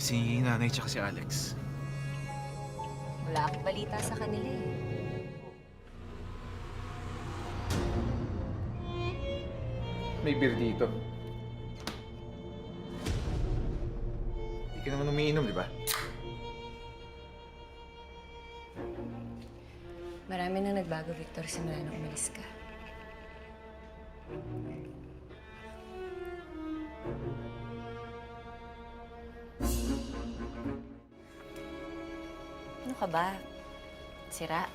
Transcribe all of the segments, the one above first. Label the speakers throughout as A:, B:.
A: Si nanay tsaka si Alex.
B: Wala akong balita sa kanila eh.
A: May beer dito. Hindi ka naman umiinom, di ba?
B: Marami na nagbago, Victor, simula nung umalis ka. Ano ka ba? Sira?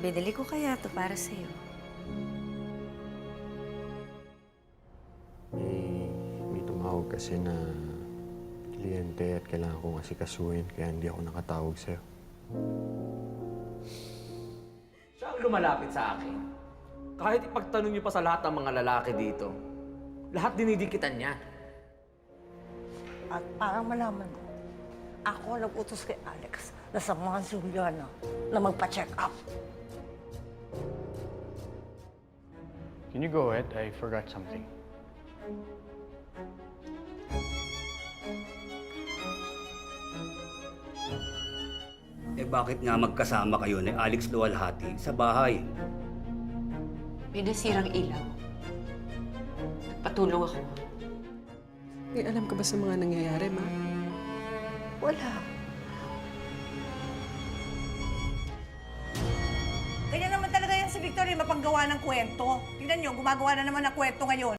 B: Bidali ko kaya to para sa'yo.
C: May tumawag kasi na kliyente at kailangan kong asikasuhin kaya hindi ako nakatawag sa'yo.
D: Siya ang lumalapit sa akin. Kahit ipagtanong niyo pa sa lahat ng mga lalaki dito, lahat dinidikitan niya.
E: At parang malaman mo, ako nag-utos kay Alex na samahan si Juliana na magpa-check up.
F: Can you go ahead? I forgot something.
G: Eh bakit nga magkasama kayo ni Alex Luwalhati sa bahay?
H: May nasirang ilaw. Nagpatulong ako.
I: May alam ka ba sa mga nangyayari, Ma?
E: Wala. Ganyan naman talaga yan si Victor, mapanggawa ng kwento. Tingnan niyo, gumagawa na naman ng kwento ngayon.